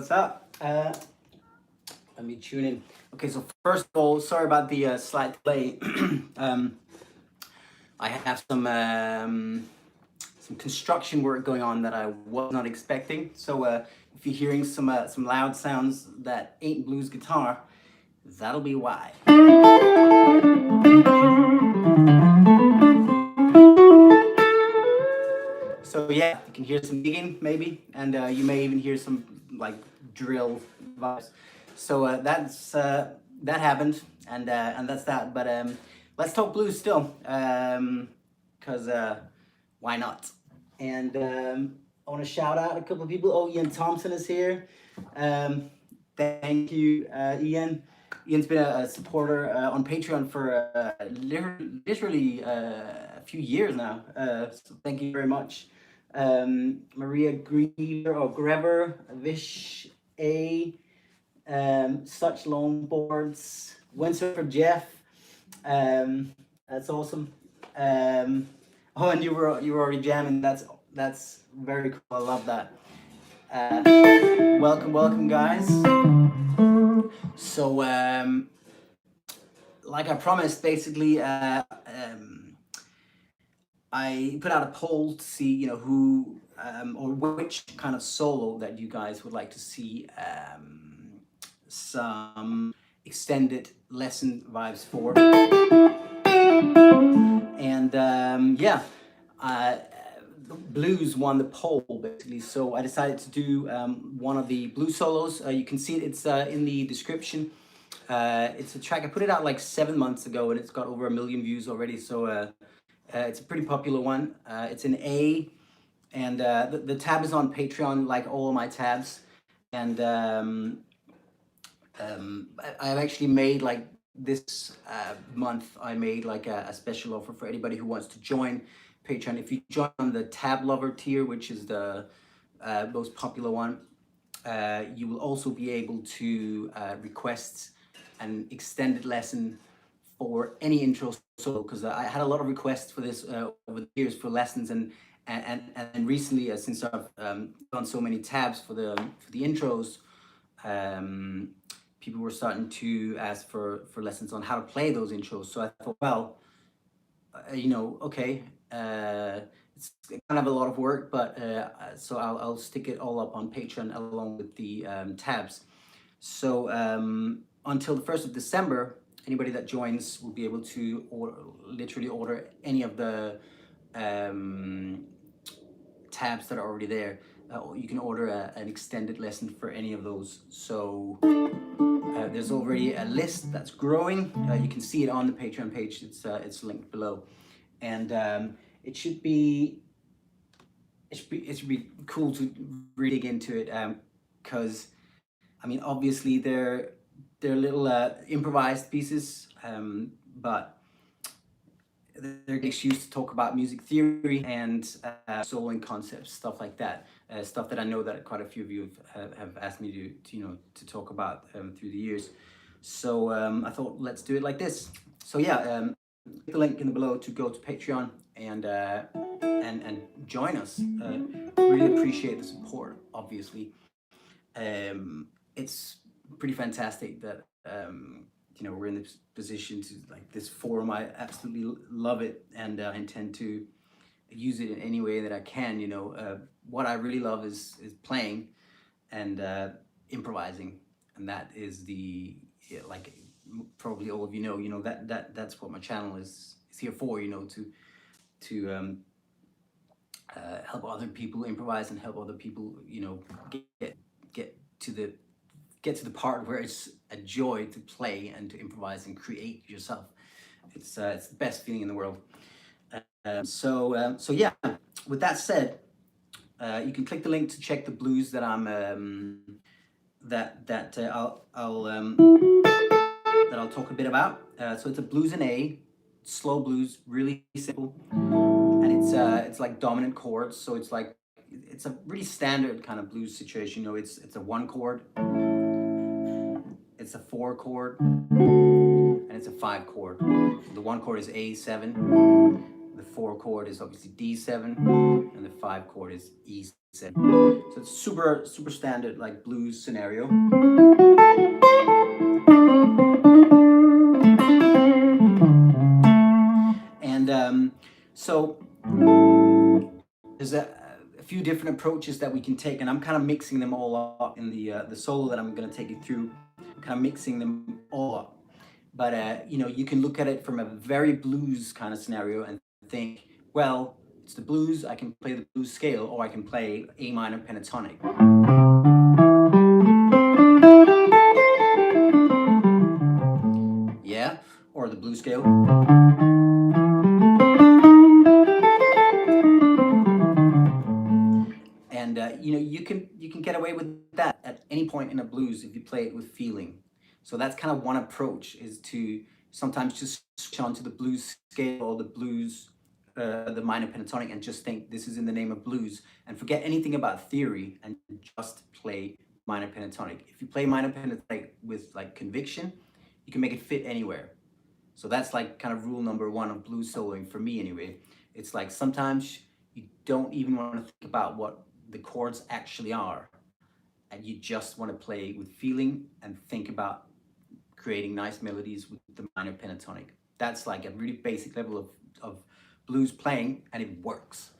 what's up? Let me tune in. Okay, so first of all, sorry about the slight delay. I have some construction work going on that I was not expecting. So if you're hearing some loud sounds that ain't blues guitar, that'll be why. So yeah, you can hear some digging maybe, and you may even hear some like drill vibes. So that happened, and that's that. But let's talk blues still, because why not? And I want to shout out a couple of people. Oh, Ian Thompson is here. Thank you, Ian. Ian's been a supporter on Patreon for literally a few years now. So thank you very much. Maria Griever or Grever, Vish A, Such Longboards, Windsurfer Jeff. That's awesome. Oh, and you were already jamming. That's very cool. I love that. Welcome, guys. So, like I promised, basically, I put out a poll to see, who or which kind of solo that you guys would like to see some extended lesson vibes for. And the blues won the poll basically. So I decided to do one of the blues solos. You can see it's in the description. It's a track I put it out like 7 months ago, and it's got over 1 million views already. So it's a pretty popular one. It's an A, and the tab is on Patreon, like all of my tabs. And I've actually made like this month, I made like a special offer for anybody who wants to join Patreon. If you join on the tab lover tier, which is the most popular one, you will also be able to request an extended lesson for any intro solo, because I had a lot of requests for this over the years for lessons, and recently since I've done so many tabs for the intros, people were starting to ask for lessons on how to play those intros. So I thought, well, okay, it's kind of a lot of work, but so I'll stick it all up on Patreon along with the tabs. So until the 1st of December, anybody that joins will be able to literally order any of the tabs that are already there. You can order an extended lesson for any of those. So there's already a list that's growing. You can see it on the Patreon page. It's linked below, and it should be cool to really dig into it, because I mean, obviously they're little improvised pieces, but they're an excuse to talk about music theory and soloing concepts, stuff like that. Stuff that I know that quite a few of you have asked me to talk about through the years. So I thought, let's do it like this. So yeah, click the link in the below to go to Patreon and join us. Really appreciate the support. Obviously, it's pretty fantastic that we're in this position to, like, this forum. I absolutely love it, and I intend to use it in any way that I can. What I really love is playing and improvising, and that is like probably all of you know that's what my channel is here for. To help other people improvise and help other people get to the part where it's a joy to play and to improvise and create yourself. It's the best feeling in the world. So yeah, with that said, you can click the link to check the blues that I'm I'll talk a bit about. So it's a blues in A, slow blues, really simple, and it's like dominant chords. So it's a really standard kind of blues situation. It's a 1 chord, it's a 4 chord, and it's a 5 chord. The 1 chord is A7, The 4 chord is obviously D7, and the 5 chord is E7. So it's super standard like blues scenario. And so there's a few different approaches that we can take, and I'm kind of mixing them all up in the solo that I'm going to take you through. I'm kind of mixing them all up. But you know, you can look at it from a very blues kind of scenario and think, well, it's the blues. I can play the blues scale, or I can play A minor pentatonic. Yeah, or the blues scale. And you know, you can get away with that at any point in a blues if you play it with feeling. So that's kind of one approach, is to sometimes just switch onto the blues scale or the blues, the minor pentatonic, and just think this is in the name of blues, and forget anything about theory and just play minor pentatonic. If you play minor pentatonic with like conviction, you can make it fit anywhere. So that's like kind of rule number one of blues soloing for me anyway. It's like sometimes you don't even want to think about what the chords actually are, and you just want to play with feeling and think about creating nice melodies with the minor pentatonic. That's like a really basic level of blues playing, and it works.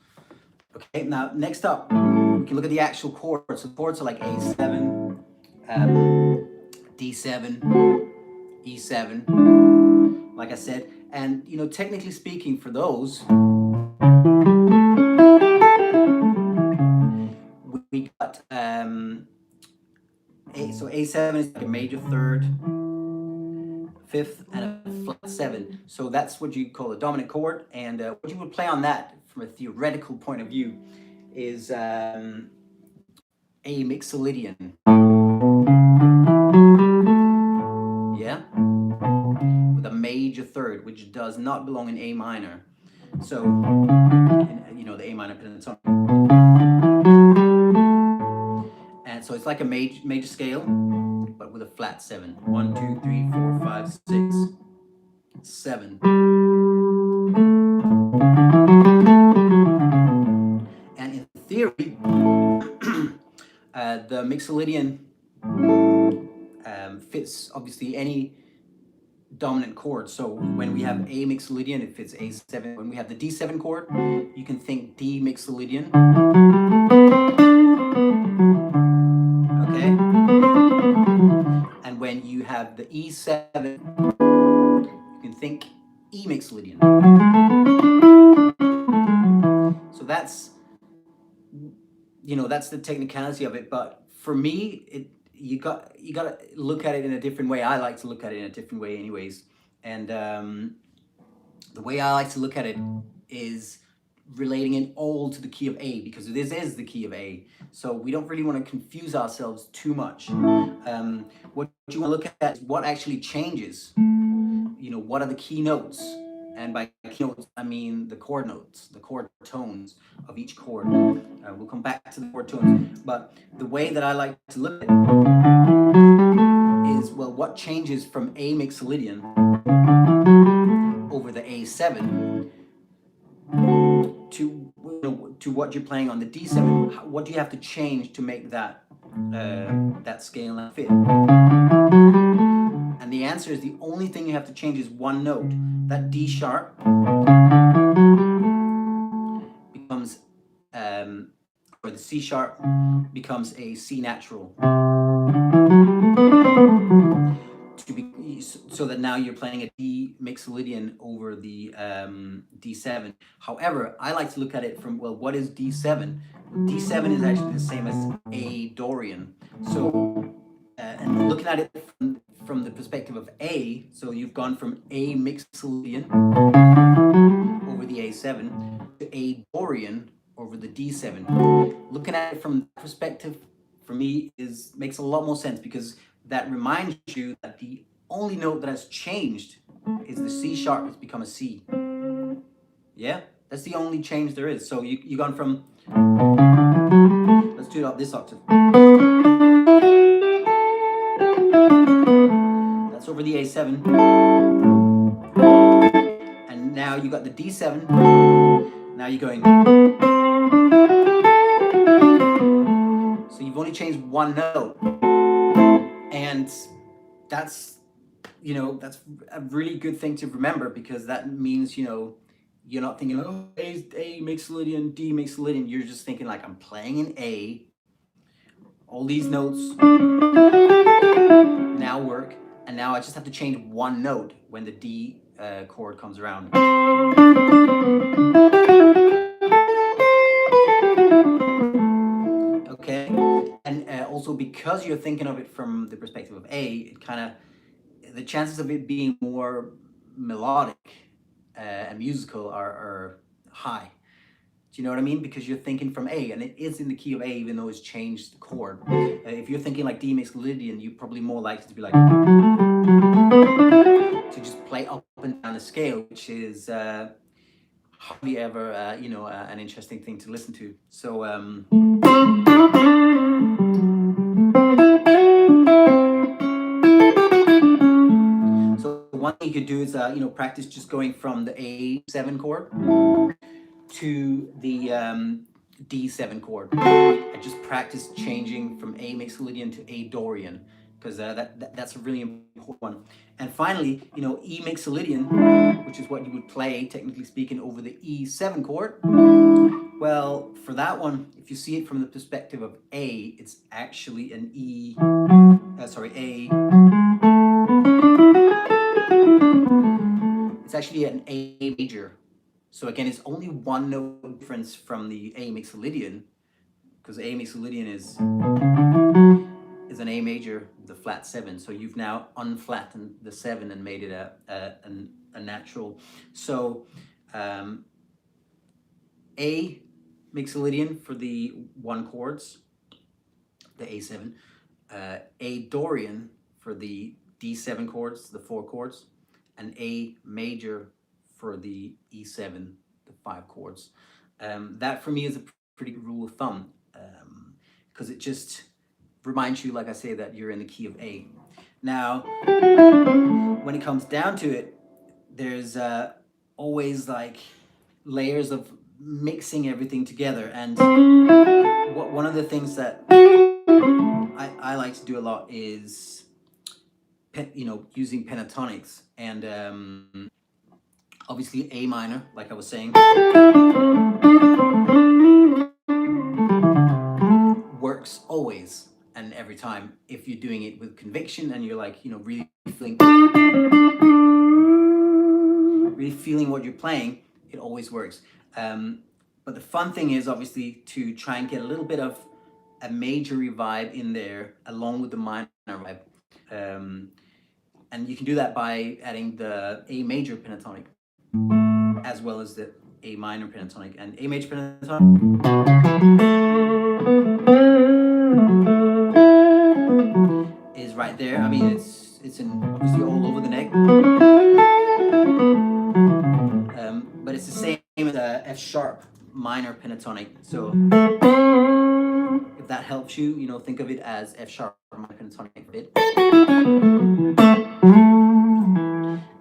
Okay, now next up, we can look at the actual chords. So the chords are like A7, D7, E7, like I said. And you know, technically speaking, for those, we got so A7 is like a major third, fifth, and a flat 7. So that's what you call a dominant chord. And what you would play on that from a theoretical point of view is A mixolydian. Yeah? With a major third, which does not belong in A minor. So, you know, the A minor pentatonic. And so it's like a major scale, but with a flat 7. 1, 2, 3, 4, 5, 6, 7. And in theory, the mixolydian fits obviously any dominant chord. So when we have A mixolydian, it fits A7. When we have the D7 chord, you can think D mixolydian. Okay? And when you have the E7, you can think E mixolydian. So that's, you know, that's the technicality of it. But for me, you got to look at it in a different way. I like to look at it in a different way anyways. And the way I like to look at it is relating it all to the key of A, because this is the key of A. So we don't really want to confuse ourselves too much. What you want to look at is what actually changes. You know, what are the key notes? And by key notes, I mean the chord notes, the chord tones of each chord. We'll come back to the chord tones. But the way that I like to look at it is, well, what changes from A mixolydian over the A7 to what you're playing on the D7? What do you have to change to make that that scale fit? And the answer is, the only thing you have to change is one note. That D sharp becomes, or the C sharp becomes a C natural. So that now you're playing a D mixolydian over the D7. However, I like to look at it from, well, what is D7? D7 is actually the same as A Dorian. So, and looking at it from the perspective of A, so you've gone from A mixolydian over the A7 to A Dorian over the D7. Looking at it from that perspective, for me, makes a lot more sense, because that reminds you that the only note that has changed is the C sharp. It's become a C. Yeah, that's the only change there is. So you gone from, let's do it up this octave. That's over the A7. And now now you got the D7. Now you're going. So you've only changed one note, and that's that's a really good thing to remember, because that means you're not thinking, oh, A mixolydian, D mixolydian. You're just thinking like, I'm playing an A. All these notes now work, and now I just have to change one note when the D chord comes around. Okay, and also because you're thinking of it from the perspective of A, it kind of, the chances of it being more melodic and musical are high. Do you know what I mean? Because you're thinking from A, and it is in the key of A, even though it's changed the chord. If you're thinking like D mixolydian, you're probably more likely to be like, to just play up and down the scale, which is hardly ever, an interesting thing to listen to. So, one thing you could do is, practice just going from the A7 chord to the D7 chord. I just practice changing from A mixolydian to A Dorian, because that's a really important one. And finally, E mixolydian, which is what you would play, technically speaking, over the E7 chord. Well, for that one, if you see it from the perspective of A, it's actually an it's actually an A major. So again, it's only one note difference from the A mixolydian, because A mixolydian is an A major, the flat 7. So you've now unflattened the 7 and made it a natural. So A mixolydian for the 1 chords, the A7, A Dorian for the D7 chords, the 4 chords, and A major for the E7, the 5 chords. That for me is a pretty good rule of thumb, because it just reminds you, like I say, that you're in the key of A. Now, when it comes down to it, there's always like layers of mixing everything together. And one of the things that I like to do a lot is, using pentatonics. And obviously A minor, like I was saying, works always and every time if you're doing it with conviction and you're like, really feeling what you're playing. It always works. But the fun thing is obviously to try and get a little bit of a major vibe in there along with the minor vibe. And you can do that by adding the A major pentatonic as well as the A minor pentatonic. And A major pentatonic is right there. I mean, it's obviously all over the neck. But it's the same as F sharp minor pentatonic. So if that helps you, think of it as F sharp minor pentatonic bit.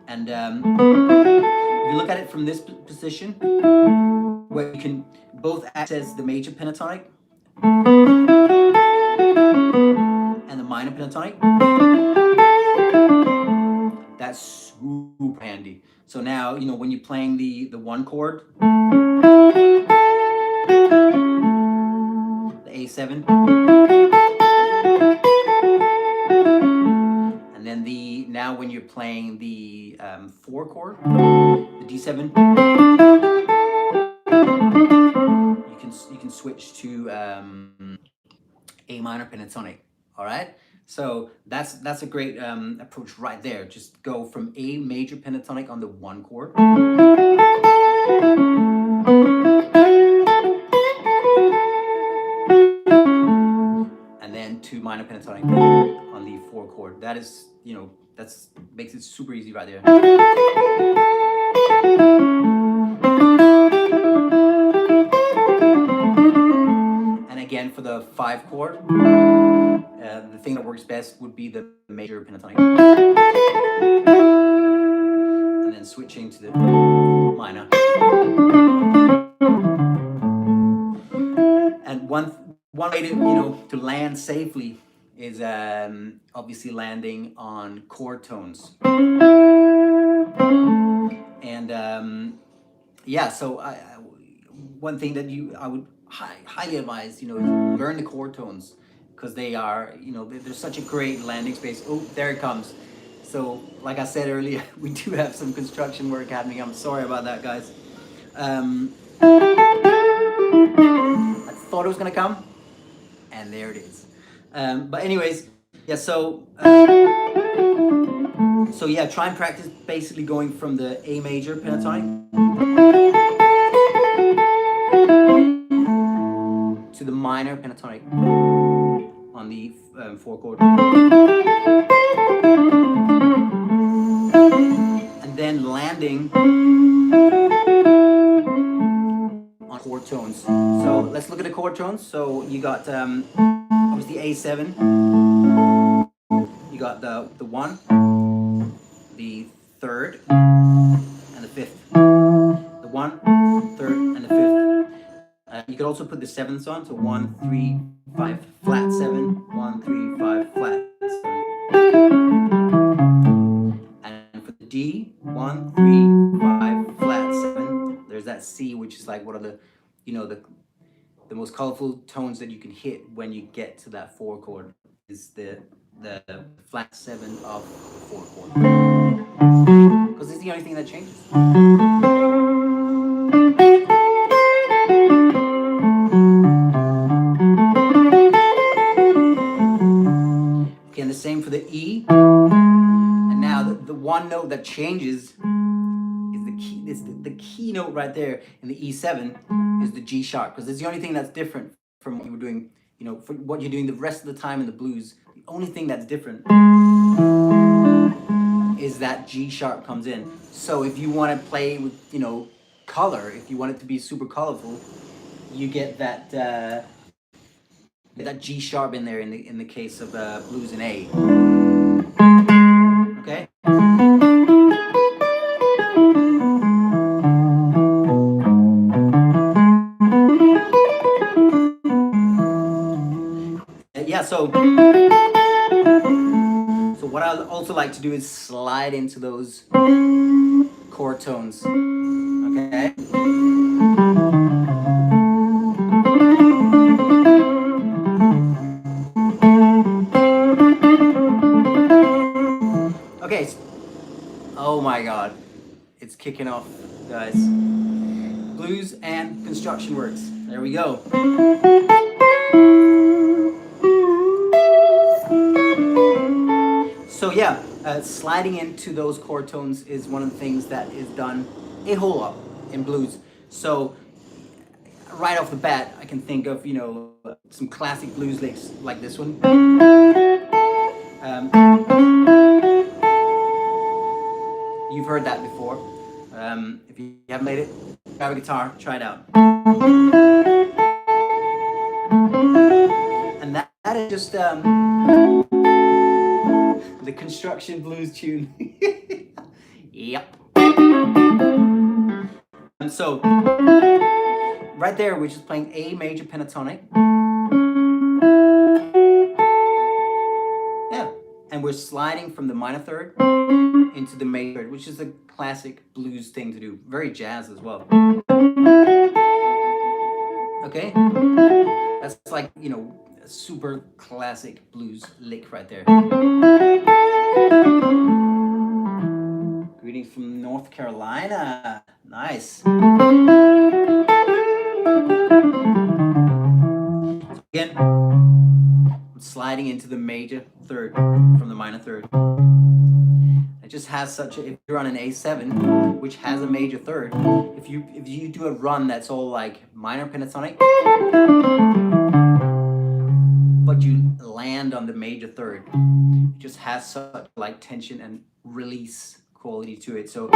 And if you look at it from this position, where you can both access the major pentatonic and the minor pentatonic, that's super handy. So now, when you're playing the 1 chord, the A7, and then now when you're playing the 4 chord, the D7, you can switch to A minor pentatonic. All right. So that's a great approach right there. Just go from A major pentatonic on the 1 chord, and then to minor pentatonic on the 4 chord. That is, that's makes it super easy right there. And again, for the 5 chord, the thing that works best would be the major pentatonic, and then switching to the minor. And one way to to land safely is obviously landing on chord tones. And yeah, so one thing that I would highly advise, is learn the chord tones, because they are, they're such a great landing space. Oh, there it comes. So, like I said earlier, we do have some construction work happening. I'm sorry about that, guys. I thought it was gonna come, and there it is. But anyways, yeah. So yeah, try and practice basically going from the A major pentatonic to the minor pentatonic on the 4 chord, and then landing on chord tones. So let's look at the chord tones. So you got obviously A7. You got the 1, the 3rd, and the 5th. The 1, 3rd, and the 5th. You could also put the 7ths on, so 1, 3, 5, flat 7, 1, 3, 5, flat 7. And for the D, 1, 3, 5, flat 7. There's that C, which is like one of the, the most colorful tones that you can hit when you get to that 4 chord, is the flat 7 of the 4 chord. Because it's the only thing that changes. Okay, and the same for the E. And now the one note that changes is the key. It's the key note right there in the E7 is the G sharp, because it's the only thing that's different from what you were doing, for what you're doing the rest of the time in the blues. The only thing that's different is that G sharp comes in. So if you want to play with, color, if you want it to be super colorful, you get that G sharp in there in the case of blues in A. Okay. Yeah. So what I also like to do is slide into those chord tones. Okay. Okay. Oh my God, it's kicking off, guys. Blues and construction works. There we go. So yeah, sliding into those chord tones is one of the things that is done a whole lot in blues. So right off the bat, I can think of some classic blues licks like this one. You've heard that before. If you haven't played it, grab a guitar, try it out. And that is just the construction blues tune. Yep. And so right there, we're just playing A major pentatonic. Yeah. And we're sliding from the minor third into the major third, which is a classic blues thing to do. Very jazz as well. Okay? That's like, a super classic blues lick right there. Greetings from North Carolina. Nice. Again, I'm sliding into the major third from the minor third. It just has such a, if you're on an A7, which has a major third, if you do a run that's all like minor pentatonic, but you land on the major third, it just has such like tension and release quality to it. So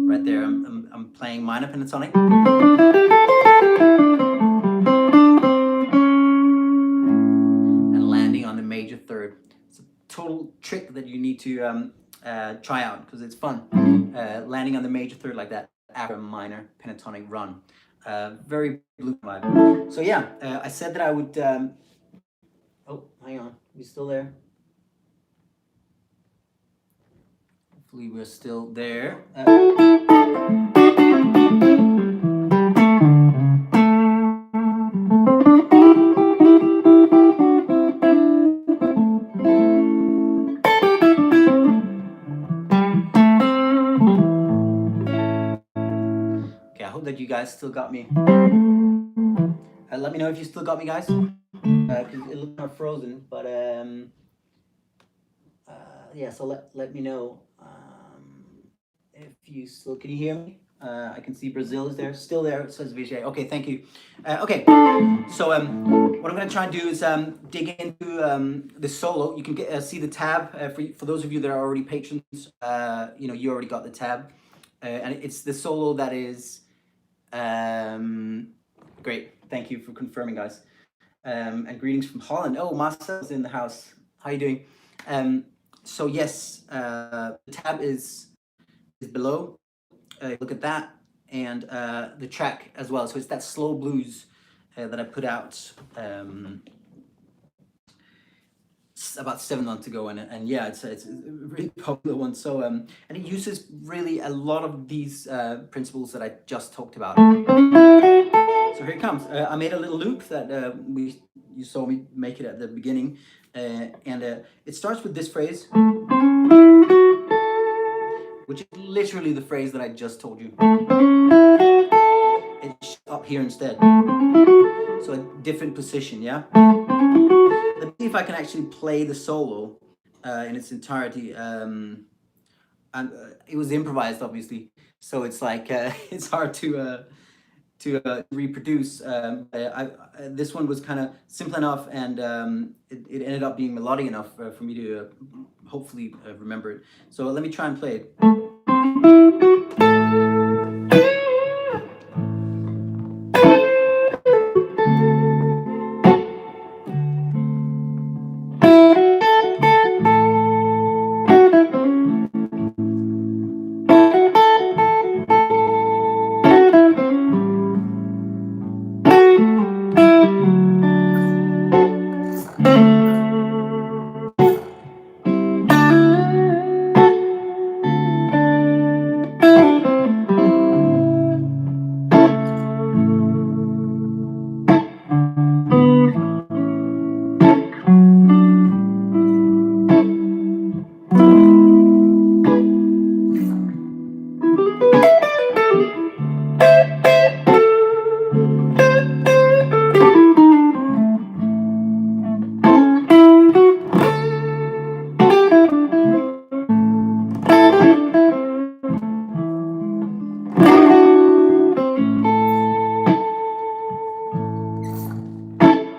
right there, I'm playing minor pentatonic. And landing on the major third. It's a total trick that you need to try out because it's fun. Landing on the major third like that after a minor pentatonic run. Very blue vibe. So yeah, I said that I would. Oh, hang on, you still there? Hopefully, we're still there. Okay, I hope that you guys still got me. Let me know if you still got me, guys. Because it looked kind of frozen, but yeah. So let me know if you still can you hear me. I can see Brazil is there, still there. It says VJ. Okay, thank you. Okay, so what I'm gonna try and do is dig into the solo. You can see the tab for those of you that are already patrons. You already got the tab, and it's the solo that is great. Thank you for confirming, guys. And greetings from Holland. Oh, Marcel's in the house. How you doing? So yes, the tab is below. Look at that, and the track as well. So it's that slow blues that I put out about 7 months ago, and yeah, it's a really popular one. So and it uses really a lot of these principles that I just talked about. So here it comes. I made a little loop that you saw me make it at the beginning, and it starts with this phrase, which is literally the phrase that I just told you. It's up here instead. So a different position, yeah? Let me see if I can actually play the solo in its entirety. And it was improvised, obviously. So it's like, it's hard to reproduce. This one was kind of simple enough, and it ended up being melodic enough for me to hopefully remember it. So let me try and play it.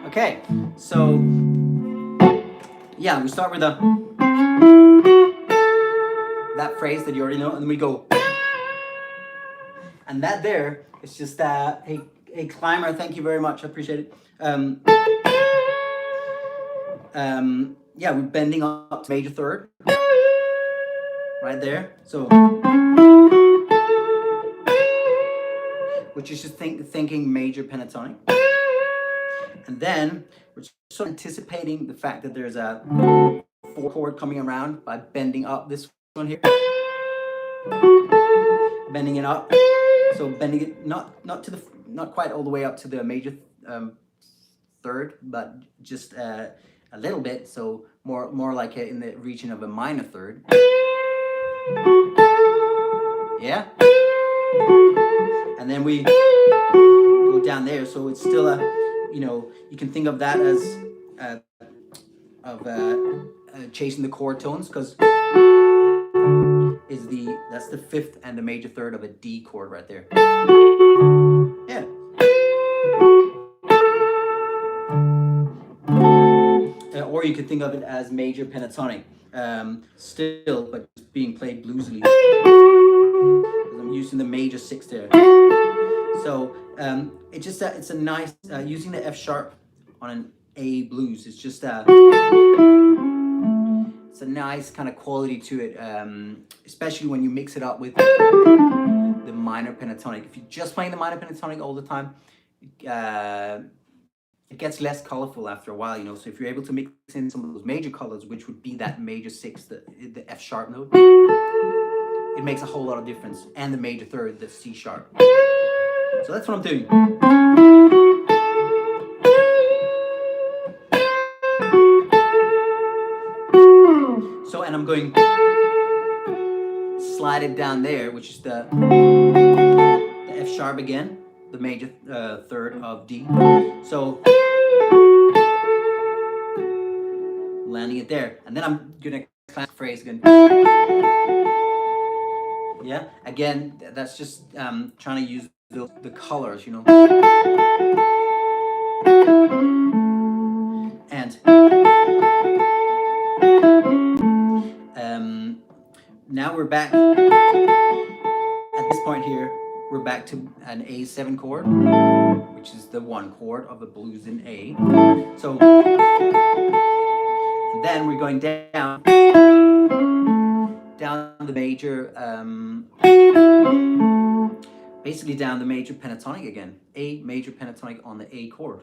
Okay, so yeah, we start with that phrase that you already know, and then we go, and that there is just hey Climber, thank you very much, I appreciate it. Yeah, we're bending up to major third, right there. So, which is just thinking major pentatonic. And then we're sort of anticipating the fact that there's a 4 chord coming around by bending up this one here. Bending it up. So bending it not quite all the way up to the major third, but just a little bit. So more like in the region of a minor third. Yeah. And then we go down there. So it's still you can think of that as chasing the chord tones, because that's the 5th and the major third of a D chord right there. Yeah. Or you could think of it as major pentatonic, still, but being played bluesily. I'm using the major 6 there. So it's a nice using the F sharp on an A blues. It's just it's a nice kind of quality to it, especially when you mix it up with the minor pentatonic. If you're just playing the minor pentatonic all the time, it gets less colorful after a while, you know. So if you're able to mix in some of those major colors, which would be that major sixth, the F sharp note, it makes a whole lot of difference. And the major third, the C sharp. So that's what I'm doing. So, and I'm going slide it down there, which is the F sharp again, the major third of D. So landing it there, and then I'm gonna clap phrase again. Yeah, again, that's just trying to use the colors, you know. And now we're back at this point here. We're back to an A7 chord, which is the one chord of a blues in A. So then we're going down the major, basically down the major pentatonic again. A major pentatonic on the A chord.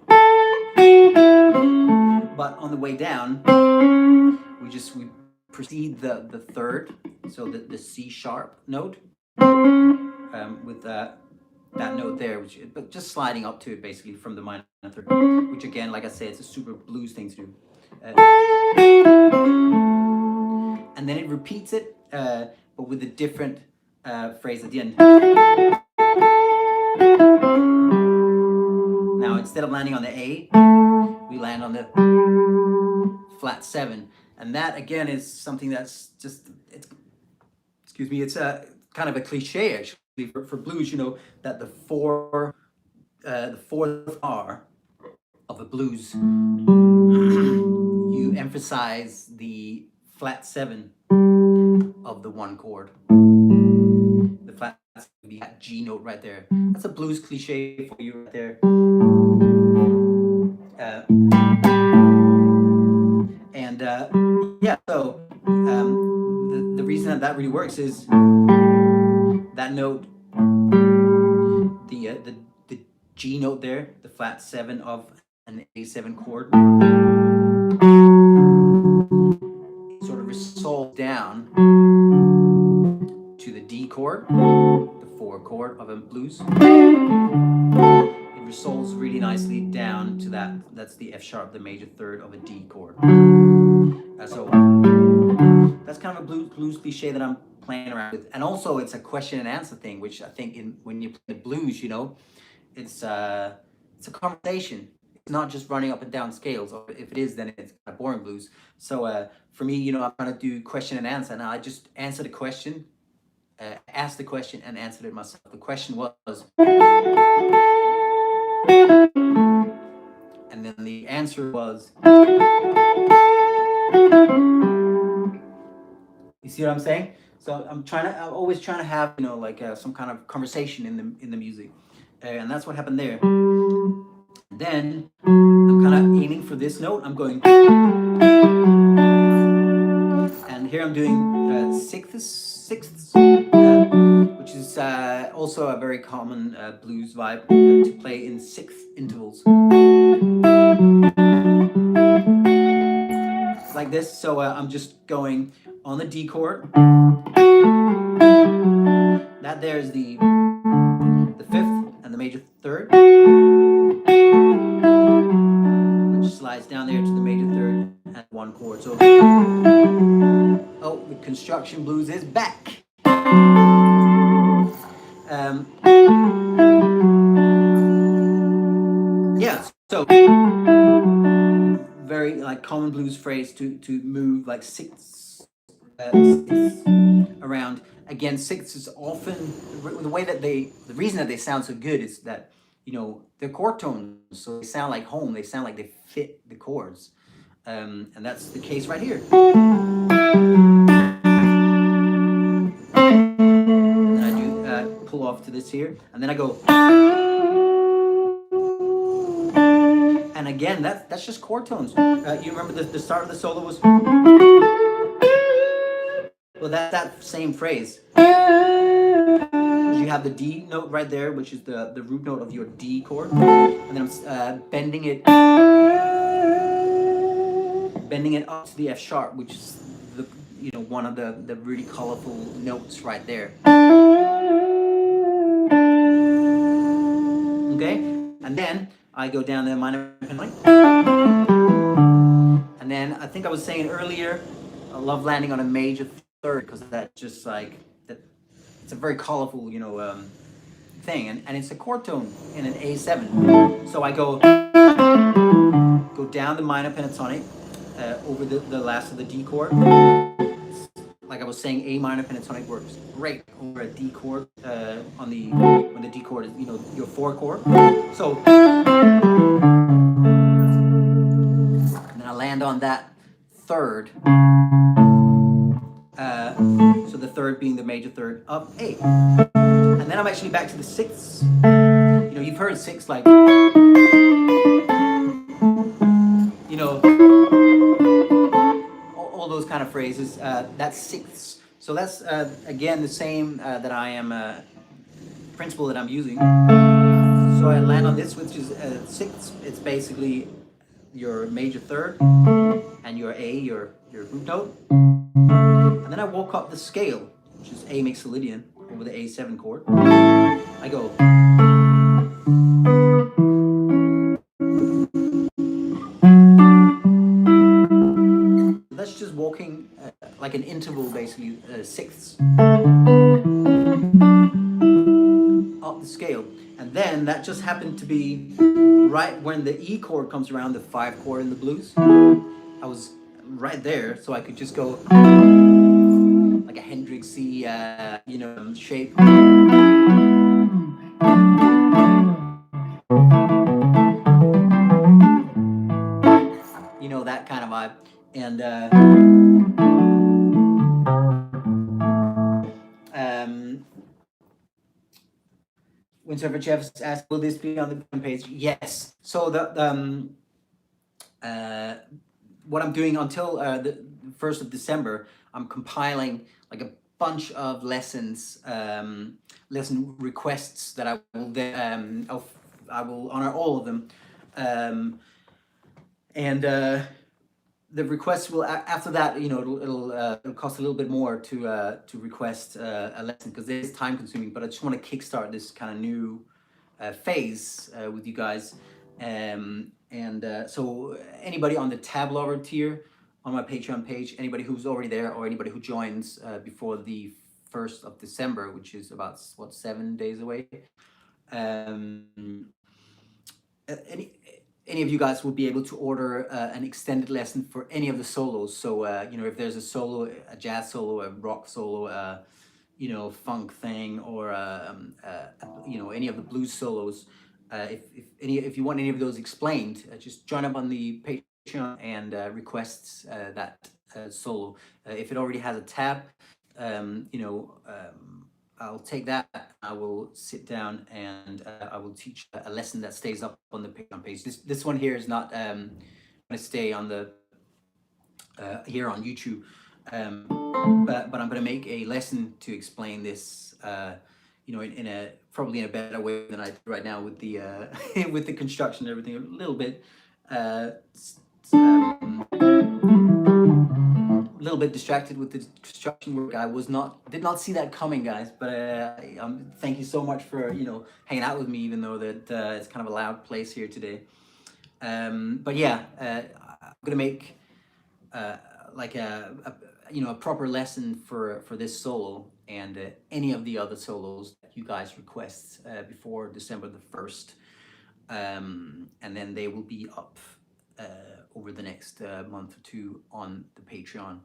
But on the way down, we precede the third, so the C sharp note, with that note there, but just sliding up to it basically from the minor third, which again, like I said, it's a super blues thing to do. And then it repeats it, but with a different phrase at the end. Now, instead of landing on the A, we land on the flat 7. And that, again, is something that's just, it's kind of a cliche, actually, for blues, you know, that the fourth bar of a blues, you emphasize the flat 7 of the one chord. The flat 7 would be that G note right there. That's a blues cliche for you right there. Yeah, so the reason that really works is that note, the G note there, the flat 7 of an A7 chord, sort of resolves down to the D chord, the 4 chord of a blues. It resolves really nicely down to that. That's the F sharp, the major third of a D chord. So that's kind of a blues cliche that I'm playing around with. And also it's a question and answer thing, which I think when you play the blues, you know, it's a conversation. It's not just running up and down scales, or if it is, then it's kind of boring blues. So for me, you know, I'm trying to do question and answer, and I just answer the question, asked the question and answered it myself. The question was, and then the answer was. You see what I'm saying? So I'm always trying to have, you know, like some kind of conversation in the music, and that's what happened there. Then I'm kind of aiming for this note. I'm going, and here I'm doing sixths, which is also a very common blues vibe to play in sixth intervals. Like this. So I'm just going on the D chord. That there is the fifth and the major third, which slides down there to the major third and one chord. So, oh, the construction blues is back. Yeah. So very like common blues phrase to move like sixths around. Again, sixths is often the reason that they sound so good is that, you know, they're chord tones, so they sound like home. They sound like they fit the chords, and that's the case right here. And I do pull off to this here, and then I go. And again, that's just chord tones. You remember the start of the solo was. Well, that's that same phrase. Because you have the D note right there, which is the root note of your D chord, and then I'm bending it up to the F sharp, which is the one of the really colorful notes right there. Okay, and then I go down the minor pentatonic, and then I think I was saying earlier, I love landing on a major third because that just like that. It's a very colorful, thing, and it's a chord tone in an A7. So I go down the minor pentatonic over the last of the D chord. Like I was saying, A minor pentatonic works great over a D chord on the when the D chord is your 4 chord. So and then I land on that third. So the third being the major third of A, and then I'm actually back to the sixths. You've heard six like all those kind of phrases. That's sixths. So that's again the same that I am principle that I'm using. So I land on this, which is sixths. It's basically your major third and your A, your root note. And then I walk up the scale, which is A mixolydian over the A7 chord. I go. That's just walking like an interval, basically sixths up the scale. And then that just happened to be right when the E chord comes around, the 5 chord in the blues. I was right there, so I could just go like a Hendrixy, shape. That kind of vibe. And Windsurfer Jeff asked, "Will this be on the page?" Yes. So uh, what I'm doing until the 1st of December, I'm compiling like a bunch of lessons, lesson requests that I will then I will honor all of them, and the requests will after that it'll cost a little bit more to request a lesson because it is time consuming. But I just want to kickstart this kind of new phase with you guys. So anybody on the tab lover tier on my Patreon page, anybody who's already there, or anybody who joins before the 1st of December, which is about 7 days away. Any any of you guys will be able to order an extended lesson for any of the solos. So if there's a solo, a jazz solo, a rock solo, funk thing, or any of the blues solos. If you want any of those explained, just join up on the Patreon and request that solo. If it already has a tab, I'll take that. I will sit down and I will teach a lesson that stays up on the Patreon page. This one here is not going to stay on the here on YouTube, but I'm going to make a lesson to explain this. In a probably in a better way than I do right now with the with the construction and everything. A little bit. A little bit distracted with the construction work. I did not see that coming, guys. But thank you so much for hanging out with me, even though that it's kind of a loud place here today. But yeah, I'm gonna make like a proper lesson for this solo and any of the other solos that you guys request before December the 1st, and then they will be up over the next month or two on the Patreon.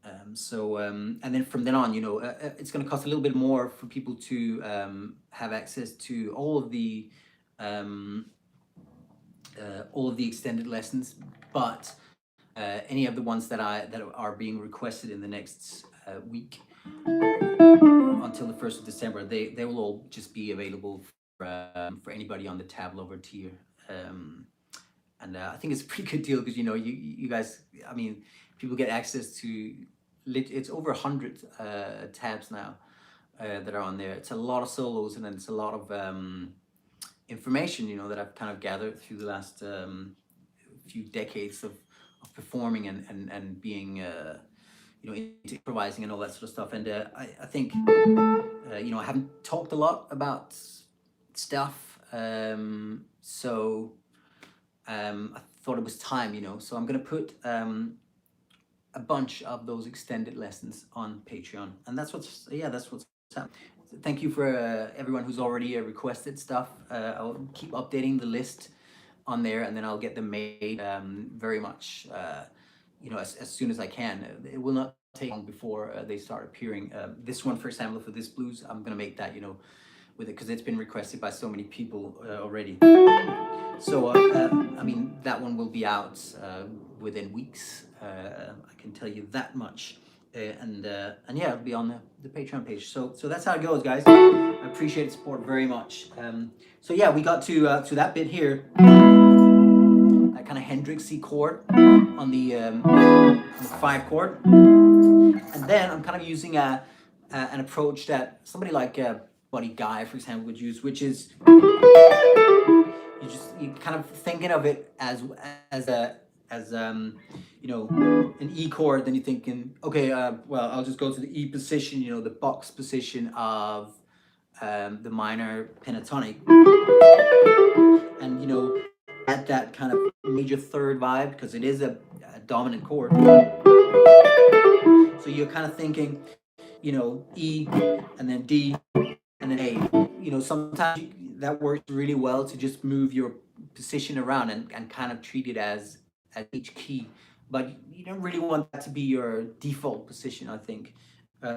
And then from then on, it's going to cost a little bit more for people to have access to all of the extended lessons, but any of the ones that are being requested in the next week until the 1st of December, they will all just be available for anybody on the tab lover tier. And I think it's a pretty good deal because you guys, I mean, people get access to it's over 100 tabs now that are on there. It's a lot of solos, and then it's a lot of information, that I've kind of gathered through the last few decades of performing and being into improvising and all that sort of stuff. And I think I haven't talked a lot about stuff, so I thought it was time. So I'm gonna put a bunch of those extended lessons on Patreon, and that's what's happening. Thank you for everyone who's already requested stuff. I'll keep updating the list on there, and then I'll get them made very much as soon as I can. It will not take long before they start appearing. This one, for example, for this blues, I'm gonna make that with it because it's been requested by so many people already. So I mean, that one will be out within weeks. I can tell you that much. And yeah, it'll be on the Patreon page. So that's how it goes, guys. I appreciate the support very much. So yeah, we got to that bit here, that kind of Hendrixy chord on the 5 chord, and then I'm kind of using an approach that somebody like Buddy Guy, for example, would use, which is you kind of thinking of it as an E chord. Then you're thinking, okay, well, I'll just go to the E position, the box position of the minor pentatonic, and at that kind of major third vibe, because it is a dominant chord. So you're kind of thinking, E, and then D, and then A. Sometimes that works really well to just move your position around and kind of treat it as each key, but you don't really want that to be your default position. I think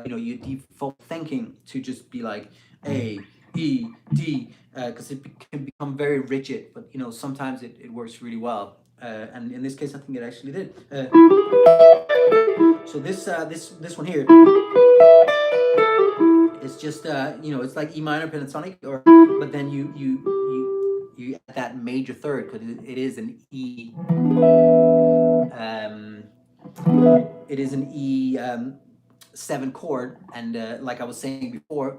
your default thinking to just be like A, E, D, because it can become very rigid, but sometimes it works really well, and in this case I think it actually did. So this one here, it's just it's like E minor pentatonic, but then you add that major third, because it is an E. It is an E 7 chord, and like I was saying before,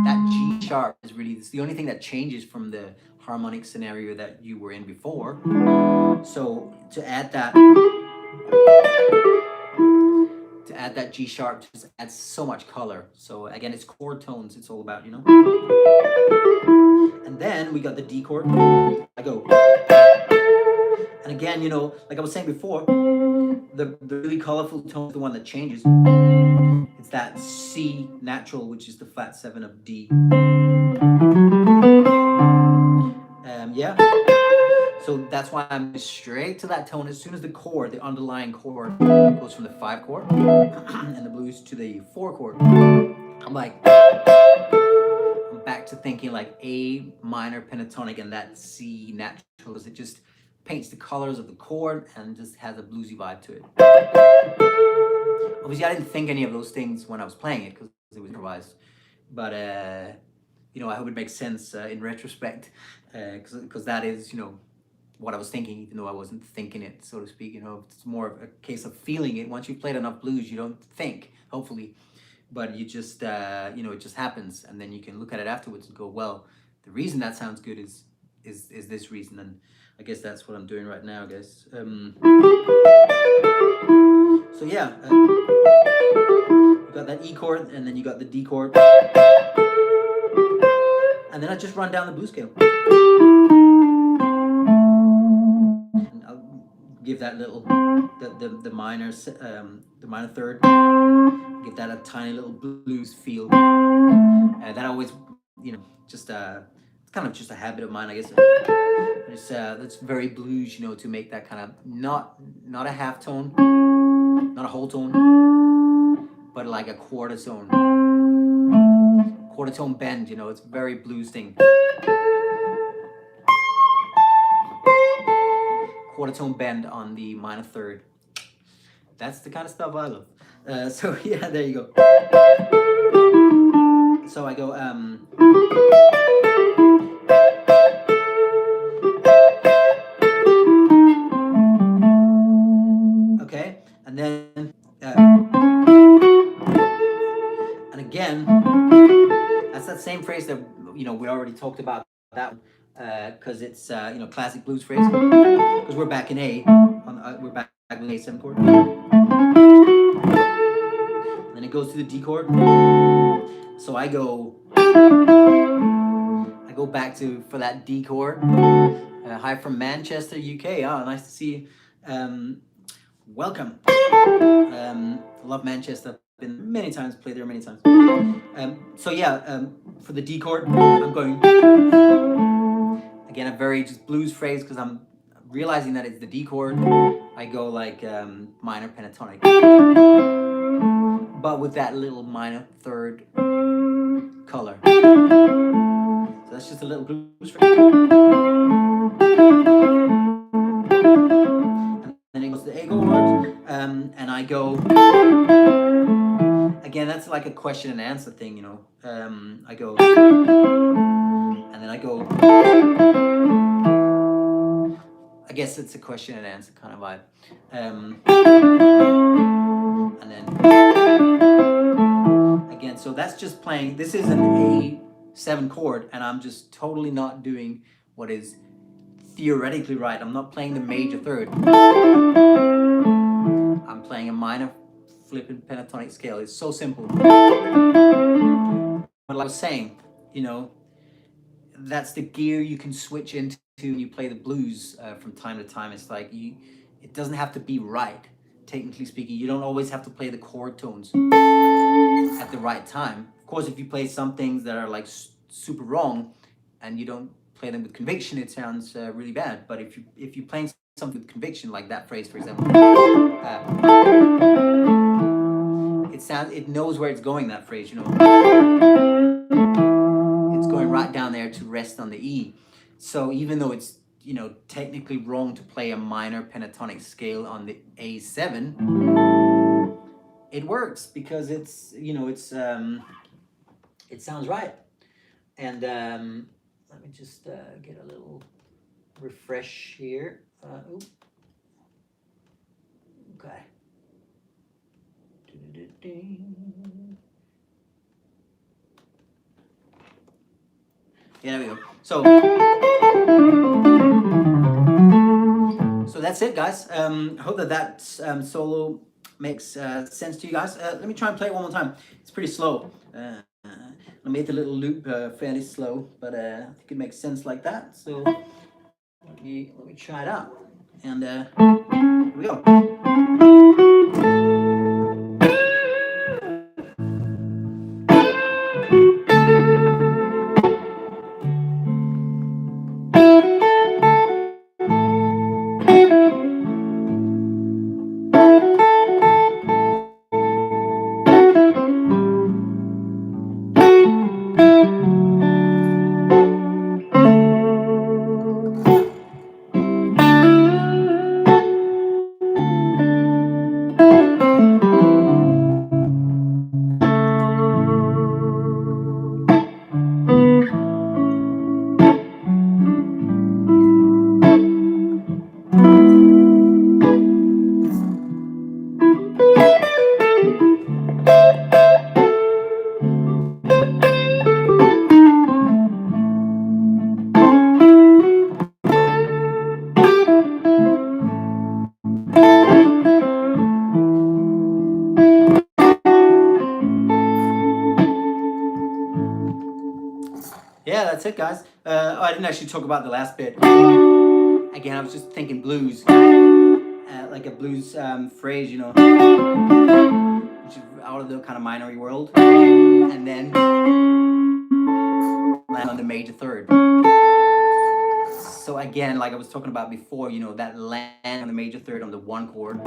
that G sharp is really, it's the only thing that changes from the harmonic scenario that you were in before. So to add that G sharp just adds so much color. So again, it's chord tones it's all about, And then we got the D chord. I go, and again, like I was saying before, the really colorful tone is the one that changes. It's that C natural, which is the flat 7 of D. Yeah. So that's why I'm straight to that tone. As soon as the chord, the underlying chord, goes from the 5 chord and the blues to the 4 chord, I'm back to thinking like A minor pentatonic and that C natural, because it just paints the colors of the chord and just has a bluesy vibe to it. Obviously, I didn't think any of those things when I was playing it because it was improvised, but I hope it makes sense in retrospect, because that is what I was thinking, even though I wasn't thinking it, so to speak. It's more of a case of feeling it. Once you've played enough blues, you don't think, hopefully, but you just it just happens, and then you can look at it afterwards and go, well, the reason that sounds good is this reason. And I guess that's what I'm doing right now, guys. So yeah, you got that E chord, and then you got the D chord, and then I just run down the blues scale. And I'll give that little the minor third, give that a tiny little blues feel. That always just it's kind of just a habit of mine, I guess. It's very blues, to make that kind of not a half tone, not a whole tone, but like a quarter tone bend. It's very blues thing. Quarter tone bend on the minor third. That's the kind of stuff I love. So yeah, there you go. So I go okay, and then again, that's that same phrase that we already talked about that because it's classic blues phrase. Because we're back in A, we're back with A7 chord. Then it goes to the D chord. So I go back to for that D chord. Hi from Manchester, UK. Oh, nice to see you. Welcome. Love Manchester. Been many times. Played there many times. So yeah, for the D chord, I'm going again a very just blues phrase because I'm realizing that it's the D chord. I go like minor pentatonic, but with that little minor third color. So that's just a little blues phrase. And then it goes to the A chord, and I go again. That's like a question and answer thing, I go, and then I go. I guess it's a question and answer kind of vibe. And then again, so that's just playing. This is an A7 chord, and I'm just totally not doing what is theoretically right. I'm not playing the major third. I'm playing a minor flipping pentatonic scale. It's so simple. But like I was saying, that's the gear you can switch into when you play the blues from time to time. It's like it doesn't have to be right, technically speaking. You don't always have to play the chord tones at the right time. Of course, if you play some things that are like super wrong and you don't play them with conviction, it sounds really bad. But if you're playing something with conviction, like that phrase, for example, it knows where it's going. That phrase, it's going right down there to rest on the E. So even though it's technically wrong to play a minor pentatonic scale on the A7, it works because it's it sounds right. And let me just get a little refresh here. Okay. Yeah, there we go. So that's it, guys. I hope that solo makes sense to you guys. Let me try and play it one more time. It's pretty slow. I made the little loop fairly slow, but I think it makes sense like that. So let me try it out. And here we go. Yeah, that's it, guys. I didn't actually talk about the last bit. Again, I was just thinking blues, like a blues phrase, which is out of the kind of minory world, and then land on the major third. So again, like I was talking about before, that land on the major third on the one chord,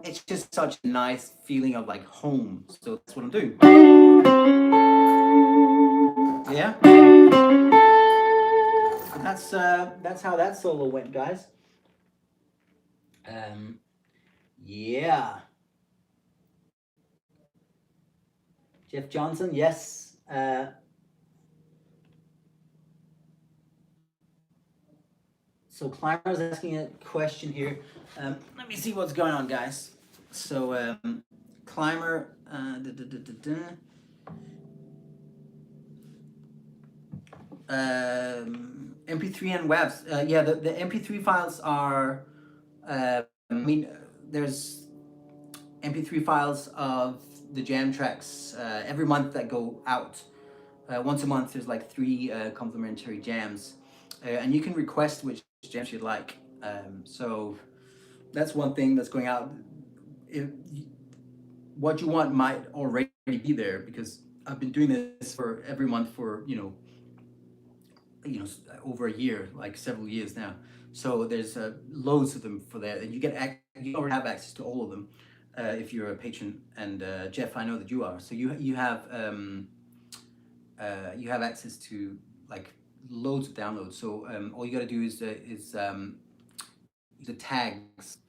it's just such a nice feeling of like home. So that's what I'm doing. Yeah. That's how that solo went, guys. Yeah. Jeff Johnson, yes. So Clymer's asking a question here. Let me see what's going on, guys. So Climber. MP3 and WAVs. Yeah, the MP3 files are. I mean, there's MP3 files of the jam tracks every month that go out. Once a month, there's like 3 complimentary jams, and you can request which jams you'd like. So that's one thing that's going out. If, what you want might already be there, because I've been doing this for every month for over a year, like several years now. So there's loads of them for that, and you already have access to all of them if you're a patron. And Jeff, I know that you are. So you have access to like loads of downloads. So all you got to do is the tags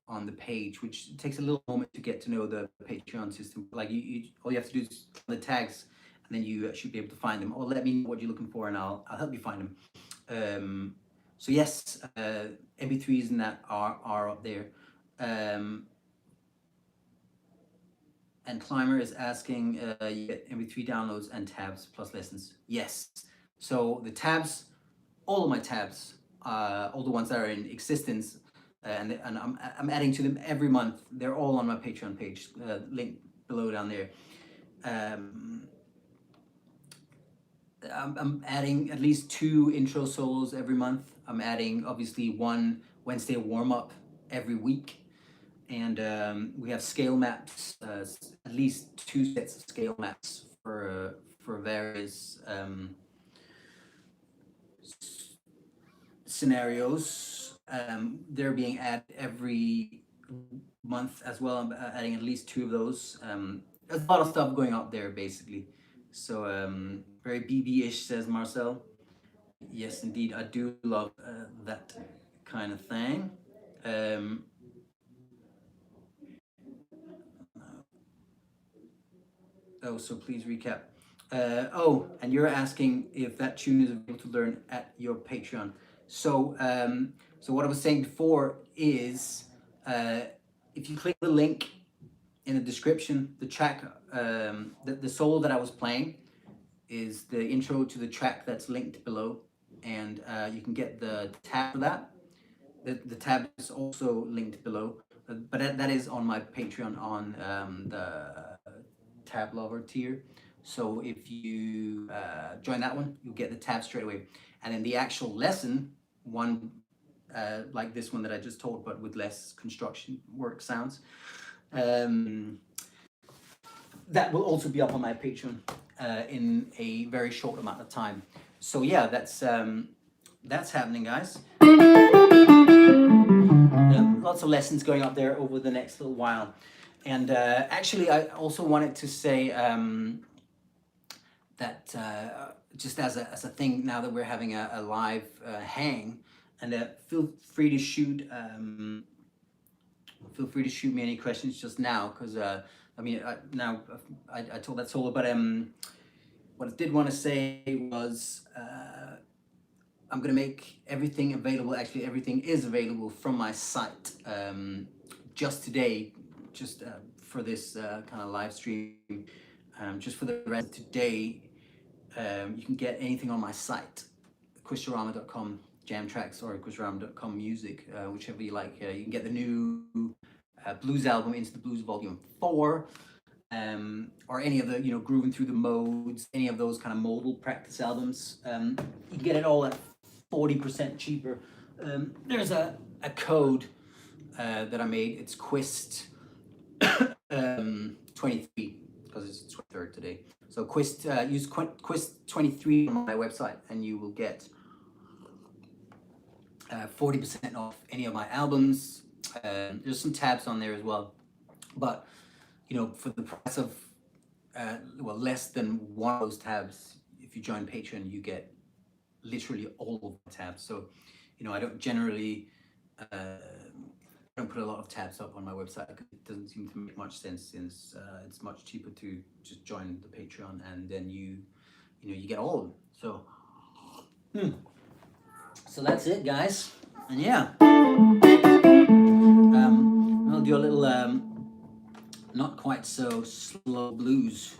on the page, which takes a little moment to get to know the Patreon system. Like all you have to do is the tags, and then you should be able to find them. Or let me know what you're looking for, and I'll help you find them. So yes, MP3s and that are up there. And Climber is asking, you get MP3 downloads and tabs plus lessons. Yes. So the tabs, all of my tabs, all the ones that are in existence, and I'm adding to them every month. They're all on my Patreon page, link below down there. I'm adding at least 2 intro solos every month. I'm adding obviously 1 Wednesday warm up every week. And we have scale maps, at least 2 sets of scale maps for various scenarios. They're being added every month as well. I'm adding at least 2 of those. There's a lot of stuff going up there, basically. So very BB-ish, says Marcel. Yes, indeed, I do love that kind of thing. So please recap. And you're asking if that tune is available to learn at your Patreon. So, so what I was saying before is, if you click the link in the description, the track, the solo that I was playing is the intro to the track that's linked below, and you can get the tab for that. The tab is also linked below, but that is on my Patreon on the tab lover tier. So if you join that one, you'll get the tab straight away. And then the actual lesson, one like this one that I just taught, but with less construction work sounds, that will also be up on my Patreon in a very short amount of time. So yeah, that's happening, guys. Lots of lessons going up there over the next little while. And actually, I also wanted to say that just as a thing, now that we're having a live hang, and feel free to shoot me any questions just now, because I told that solo, but what I did want to say was I'm going to make everything available. Actually, everything is available from my site just today, just for this kind of live stream. Just for the rest of today, you can get anything on my site, quistorama.com jam tracks or quistorama.com music, whichever you like. You can get the new blues album, Into the Blues Volume 4, or any of the, Grooving Through the Modes, any of those kind of modal practice albums. You can get it all at 40% cheaper. There's a code that I made. It's Quist 23, because it's 23rd today. So Quist, use Quist 23 on my website, and you will get 40% off any of my albums. There's some tabs on there as well, but for the price of less than one of those tabs, if you join Patreon, you get literally all of the tabs. So I don't generally don't put a lot of tabs up on my website, because it doesn't seem to make much sense, since it's much cheaper to just join the Patreon, and then you get all of them. So that's it, guys. And yeah, I'll do a little not quite so slow blues.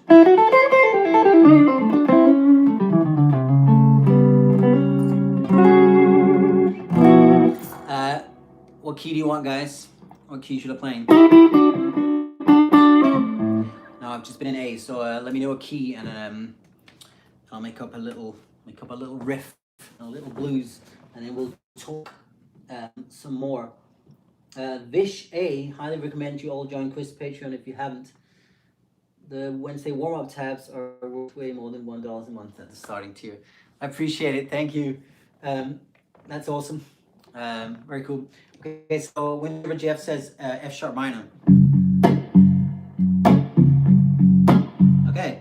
What key do you want, guys? What key should I play? No, I've just been in A, so let me know a key, and I'll make up a little riff, a little blues, and then we'll talk some more. Vish A, highly recommend you all join Quist Patreon if you haven't. The Wednesday warm-up tabs are worth way more than $1 a month at the starting tier. I appreciate it. Thank you. That's awesome. Very cool. Okay, so whenever Jeff says F sharp minor. Okay.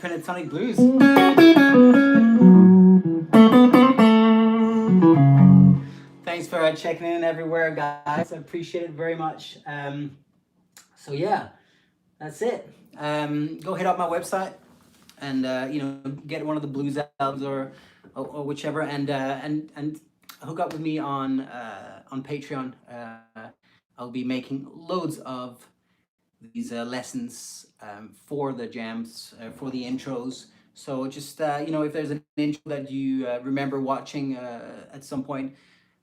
Pentatonic Blues. Thanks for checking in everywhere, guys. I appreciate it very much. So yeah, that's it. Go hit up my website and get one of the blues albums or whichever, and hook up with me on Patreon. I'll be making loads of these lessons for the jams, for the intros. So just if there's an intro that you remember watching at some point,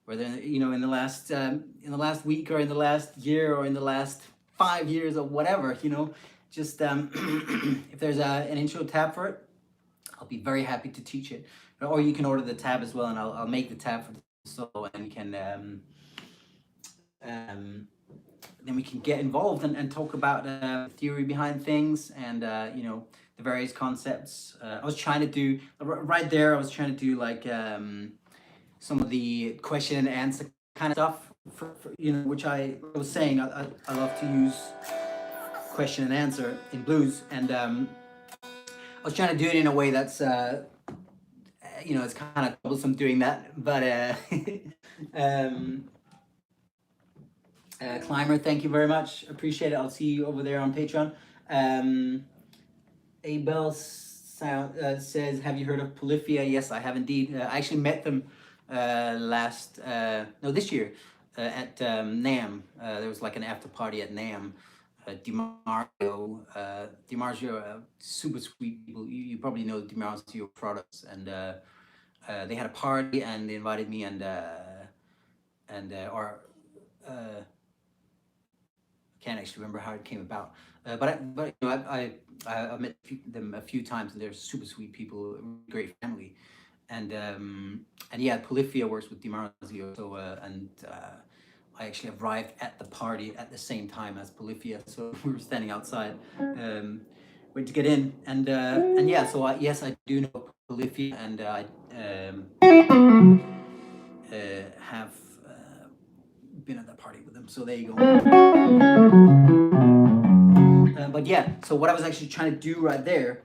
whether in the last week or in the last year or in the last 5 years or whatever, just if there's an intro tab for it, I'll be very happy to teach it. Or you can order the tab as well, and I'll make the tab for the solo, and you can then we can get involved and talk about theory behind things and the various concepts. I was trying to do right there. I was trying to do like some of the question and answer kind of stuff for which I was saying I love to use question and answer in blues, and I was trying to do it in a way that's it's kind of troublesome doing that, but Climber, thank you very much. Appreciate it. I'll see you over there on Patreon. Abel says, have you heard of Polyphia? Yes, I have indeed. I actually met them this year at NAMM. There was like an after party at NAMM. DiMarzio, super sweet people. You probably know DiMarzio products, and they had a party and they invited me and can't actually remember how it came about, but I've met them a few times, and they're super sweet people, great family, and yeah, Polyphia works with DiMarzio, so I actually arrived at the party at the same time as Polyphia, so we were standing outside, waiting to get in, and yeah, so yes, I do know Polyphia, and I have been at that party with them, so there you go. But yeah, so what I was actually trying to do right there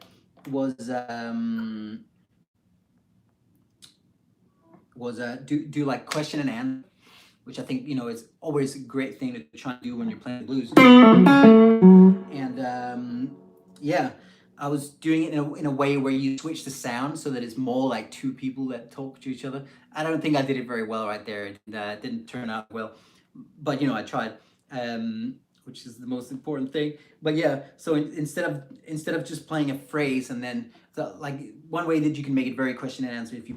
was do like question and answer, which I think is always a great thing to try and do when you're playing blues. And yeah, I was doing it in a way where you switch the sound so that it's more like two people that talk to each other. I don't think I did it very well right there. It didn't turn out well, but I tried, which is the most important thing. But yeah, so instead of just playing a phrase and then like one way that you can make it very question and answer, if you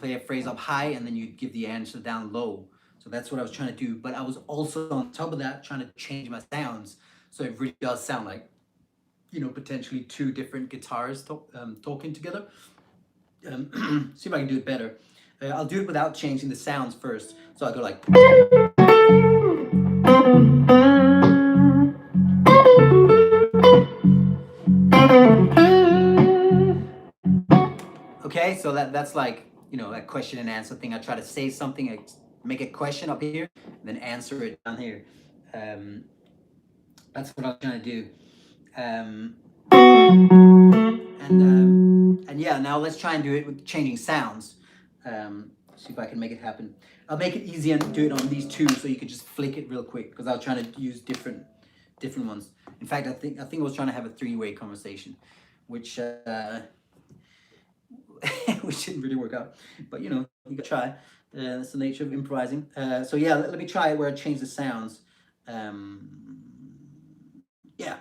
play a phrase up high and then you give the answer down low. So that's what I was trying to do. But I was also on top of that trying to change my sounds so it really does sound like potentially two different guitars talking together. See if I can do it better. I'll do it without changing the sounds first. So I'll go like. Okay, so that's like that question and answer thing. I try to say something, I make a question up here, and then answer it down here. That's what I'm trying to do. And yeah, now let's try and do it with changing sounds. See if I can make it happen. I'll make it easy and do it on these two, so you can just flick it real quick, because I was trying to use different ones. In fact, I think I was trying to have a three-way conversation, which which didn't really work out. But you gotta try. That's the nature of improvising. So yeah, let me try it where I change the sounds. Yeah.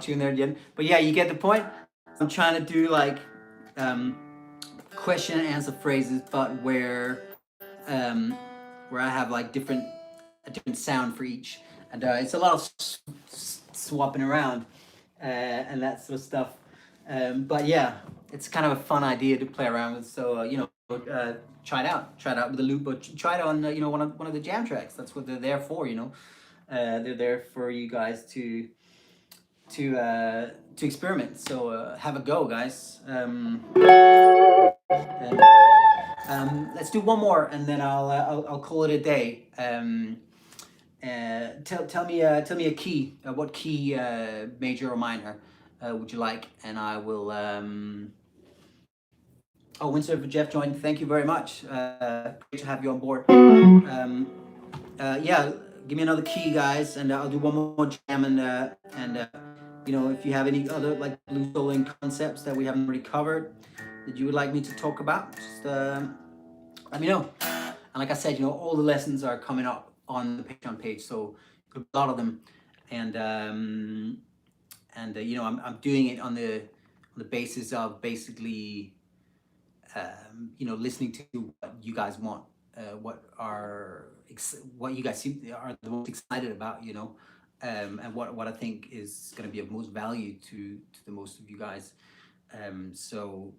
tune there again. But yeah, you get the point. I'm trying to do like um, question and answer phrases, but um, where I have like a different sound for each, and it's a lot of swapping around and that sort of stuff. But yeah, it's kind of a fun idea to play around with. So try it out with a loop, or try it on one of the jam tracks. That's what they're there for. They're there for you guys to experiment. So have a go, guys. And, let's do one more, and then I'll call it a day. Tell me a key. What key, major or minor, would you like? And I will. Oh, Windsurfer Jeff joined. Thank you very much. Great to have you on board. Yeah, give me another key, guys, and I'll do one more jam. And if you have any other like blue soloing concepts that we haven't already covered that you would like me to talk about, just let me know. And like I said, all the lessons are coming up on the Patreon page, so a lot of them, and I'm doing it on the basis of basically listening to what you guys want, what you guys are the most excited about, and what I think is going to be of most value to the most of you guys. So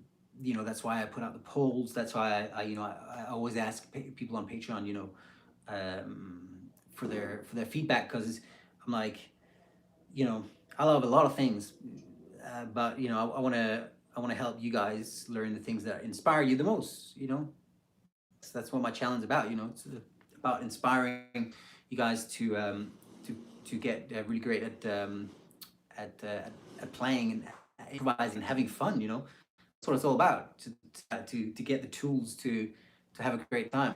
that's why I put out the polls. That's why I always ask people on Patreon, for their feedback, because I'm like, I love a lot of things, but I want to help you guys learn the things that inspire you the most. That's what my challenge is about. It's about inspiring you guys to get really great at playing and improvising and having fun. That's what it's all about. To get the tools to have a great time,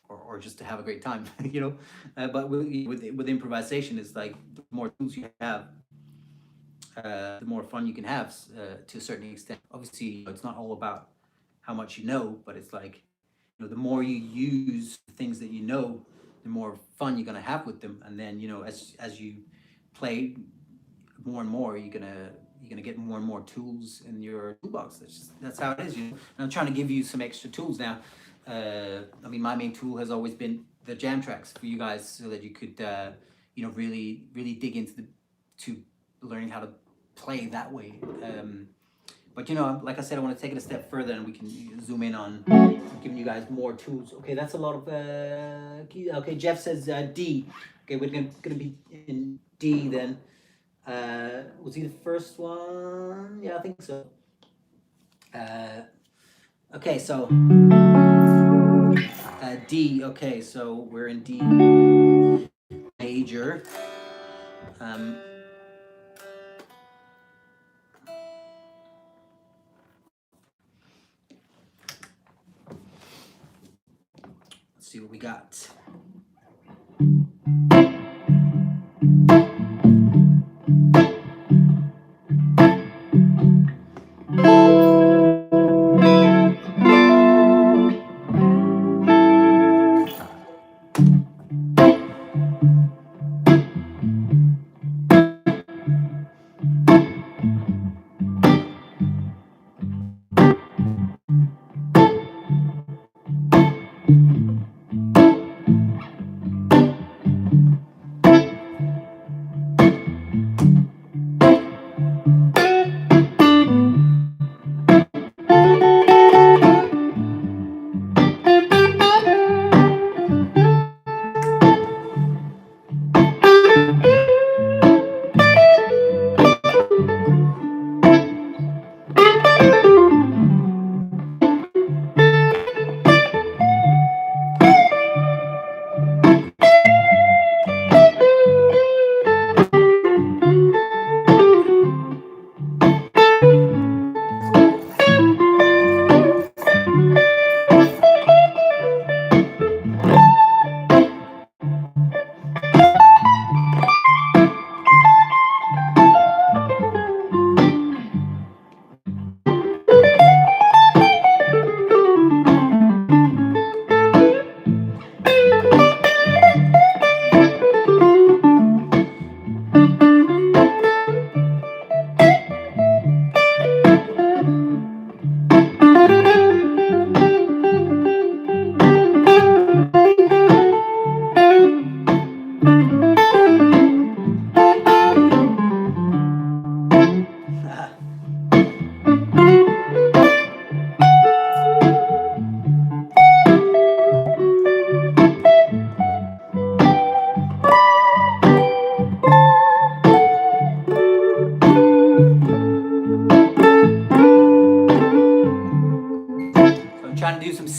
or just to have a great time. But with improvisation, it's like the more tools you have, the more fun you can have, to a certain extent. Obviously, it's not all about how much you know, but it's like, the more you use the things that you know, the more fun you're gonna have with them. And then as you play more and more, you're gonna get more and more tools in your toolbox. That's how it is. And I'm trying to give you some extra tools now. I mean, my main tool has always been the jam tracks for you guys, so that you could really really dig into to learning how to play that way. But like I said, I want to take it a step further, and we can zoom in on giving you guys more tools. Okay, that's a lot of keys. Okay, Jeff says D. Okay, we're gonna be in D then. Was he the first one? Yeah, I think so. Okay, so D. Okay, so we're in D major. Let's see what we got.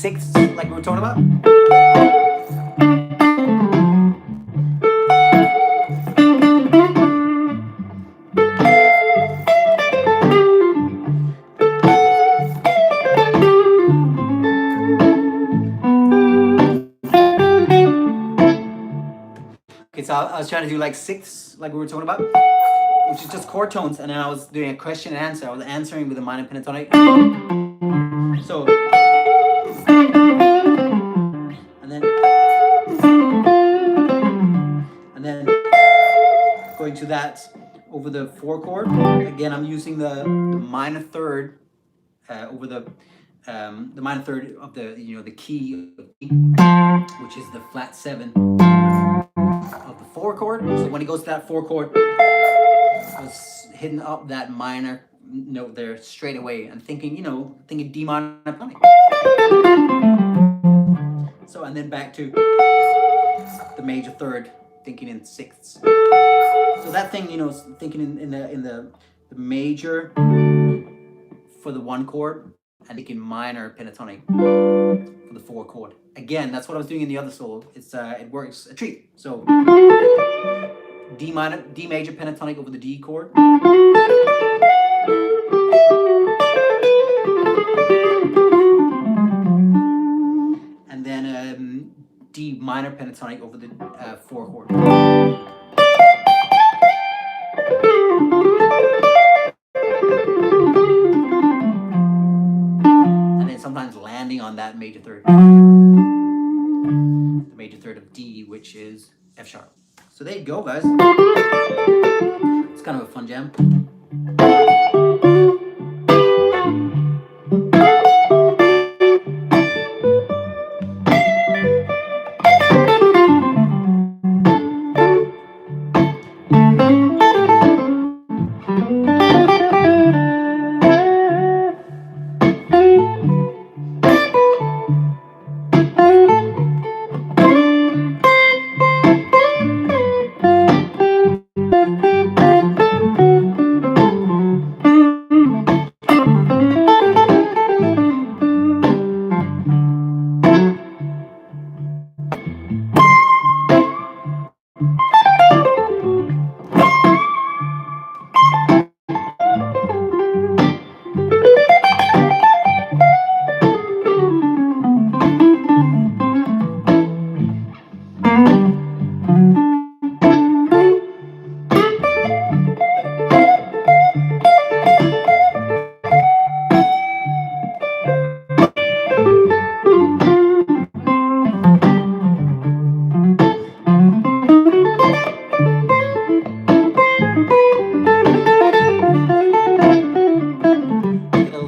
sixths like we were talking about. Okay, so I was trying to do like sixths like we were talking about, which is just chord tones, and then I was doing a question and answer. I was answering with a minor pentatonic. So, and then going to that over the four chord. Again, I'm using the minor third over the minor third of the the key, which is the flat seven of the four chord. So when it goes to that four chord, I was hitting up that minor note there straight away and thinking D minor pentatonic. So and then back to the major third, thinking in sixths. So that thing, thinking in the major for the one chord and thinking minor pentatonic for the four chord. Again, that's what I was doing in the other solo. It works a treat. So D major pentatonic over the D chord. And then D minor pentatonic over the four chord. And then sometimes landing on that major third. The major third of D, which is F sharp. So there you go, guys. It's kind of a fun jam.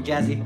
Jazzy.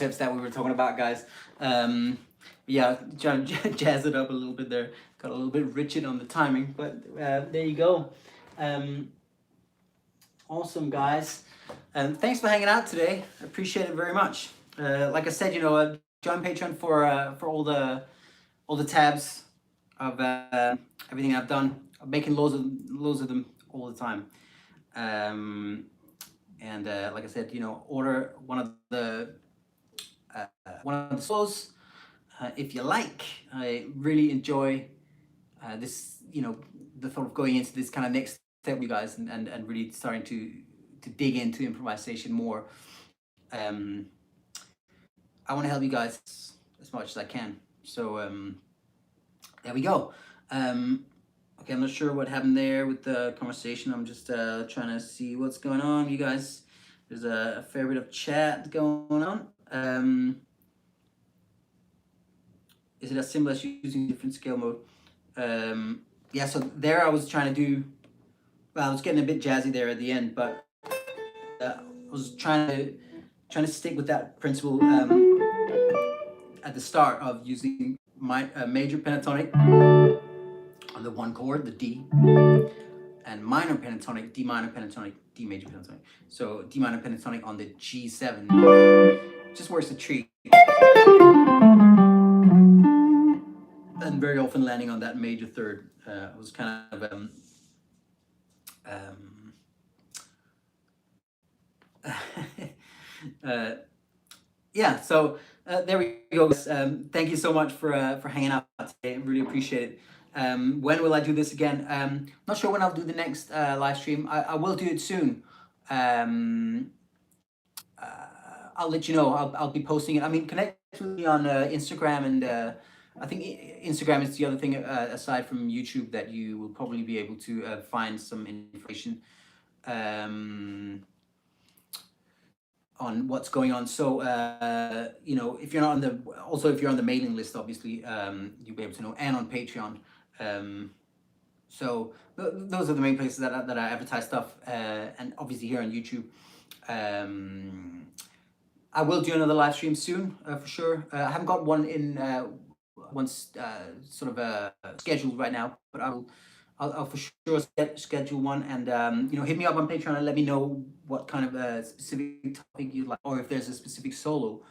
concepts that we were talking about, guys. Yeah, trying to jazz it up a little bit there. Got a little bit rigid on the timing, but there you go. Um, awesome, guys. Thanks for hanging out today. I appreciate it very much. Like I said, join Patreon for all the tabs of everything I've done. I'm making loads of them all the time. Um, and like I said, order one of the solos if you like. I really enjoy this, the thought of going into this kind of next step with you guys, and really starting to dig into improvisation more. Um, I want to help you guys as much as I can. So there we go. Okay, I'm not sure what happened there with the conversation. I'm just trying to see what's going on, you guys. There's a fair bit of chat going on. Is it as simple as using different scale mode? Yeah, so there I was trying to do, well, I was getting a bit jazzy there at the end, but I was trying to stick with that principle at the start of using my major pentatonic on the one chord, the D, and minor pentatonic, D minor pentatonic, D major pentatonic. So D minor pentatonic on the G7. Just works a treat. And very often landing on that major third was kind of uh, yeah. So there we go. Thank you so much for hanging out today. Really appreciate it. When will I do this again? Not sure when I'll do the next live stream. I will do it soon. Um, I'll let you know. I'll be posting it. I mean, connect with me on Instagram, and I think Instagram is the other thing aside from YouTube that you will probably be able to find some information on what's going on. So if you're not on the, also if you're on the mailing list, obviously you'll be able to know, and on Patreon. So those are the main places that I advertise stuff, and obviously here on YouTube. I will do another live stream soon, for sure. I haven't got one in once sort of scheduled right now, but I'll for sure schedule one, and hit me up on Patreon and let me know what kind of specific topic you'd like, or if there's a specific solo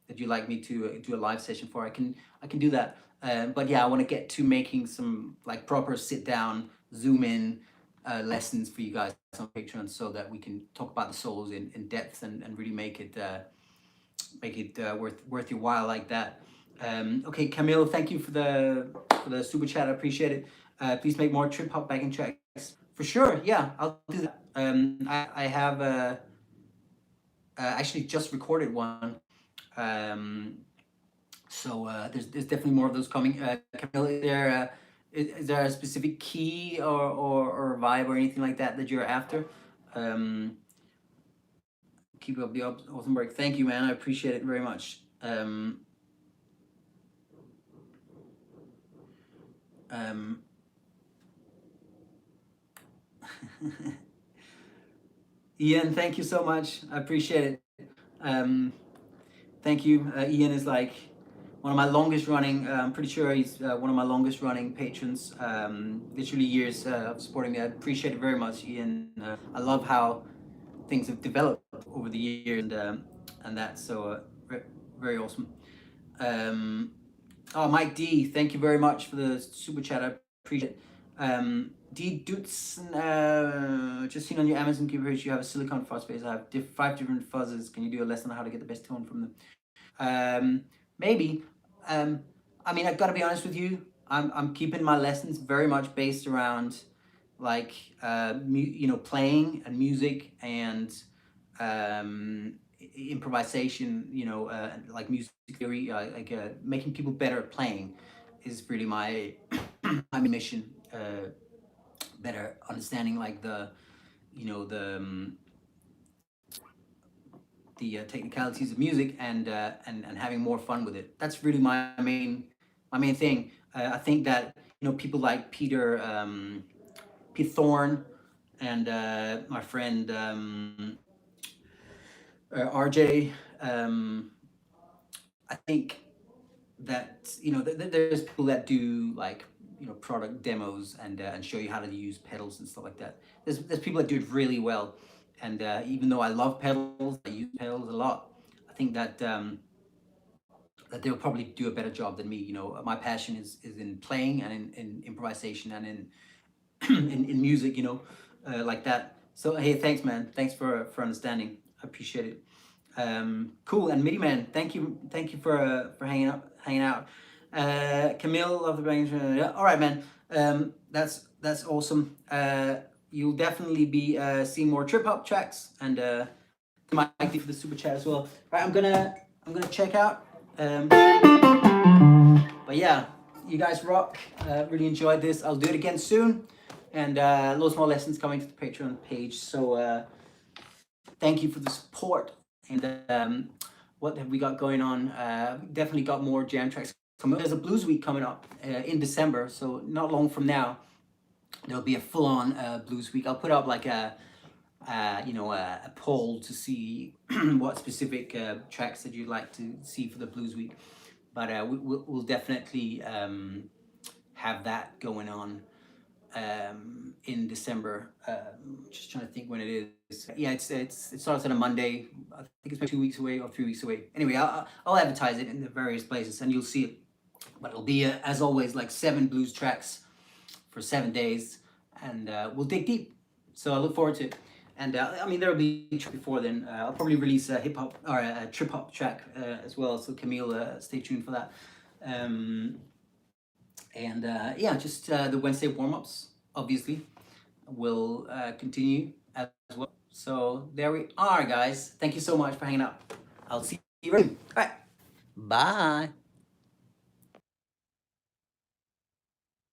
that you'd like me to do a live session for. I can do that. But yeah, I want to get to making some like proper sit down, zoom in lessons for you guys on Patreon, so that we can talk about the solos in depth, and really make it worth your while like that. Okay, Camille, thank you for the super chat. I appreciate it. Please make more trip hop backing tracks for sure. Yeah, I'll do that. I have actually just recorded one. So there's definitely more of those coming. Camille, is there a specific key or vibe or anything like that you're after? Keep up the awesome work. Thank you, man. I appreciate it very much. Ian, thank you so much. I appreciate it. Thank you. Ian is like one of my longest running. I'm pretty sure he's one of my longest running patrons. Literally years of supporting me. I appreciate it very much, Ian. I love how things have developed over the years, and that's so very awesome. Oh, Mike D, thank you very much for the super chat. I appreciate it. D Dutz, just seen on your Amazon keyboard you have a silicon fuzz base. I have 5 different fuzzes. Can you do a lesson on how to get the best tone from them? Maybe. I mean, I've got to be honest with you. I'm keeping my lessons very much based around like playing and music and improvisation. Like music theory, making people better at playing is really my my mission. Better understanding like the technicalities of music, and having more fun with it. That's really my main thing. I think that people like Pete Thorne, and my friend RJ, I think that there's people that do like product demos and show you how to use pedals and stuff like that. There's people that do it really well, and even though I love pedals, I use pedals a lot. I think that they'll probably do a better job than me. My passion is in playing and in improvisation and in music. Like that. So hey, thanks, man. Thanks for understanding. I appreciate it. Cool. And MIDI man, thank you for hanging out. Camille of the Bangs. Yeah, all right, man. That's awesome. You'll definitely be seeing more trip hop tracks, and Mike, thank you for the super chat as well. All right, I'm gonna check out. But yeah, you guys rock. Really enjoyed this. I'll do it again soon, and loads more lessons coming to the Patreon page. So thank you for the support. And what have we got going on? Definitely got more jam tracks coming. There's a blues week coming up in December, so not long from now there'll be a full-on blues week. I'll put up like a poll to see what specific tracks that you'd like to see for the blues week. But we'll definitely have that going on in December. Just trying to think when it is. Yeah, it starts on a Monday. I think it's maybe 2 weeks away or 3 weeks away. Anyway, I'll advertise it in the various places and you'll see it. But it'll be, as always, like 7 blues tracks for 7 days, and we'll dig deep. So I look forward to it. And I mean, there'll be before then. I'll probably release a hip hop or a trip hop track as well. So Camille, stay tuned for that. Yeah, just the Wednesday warm-ups, obviously, will continue as well. So there we are, guys. Thank you so much for hanging out. I'll see you soon. All right. Bye.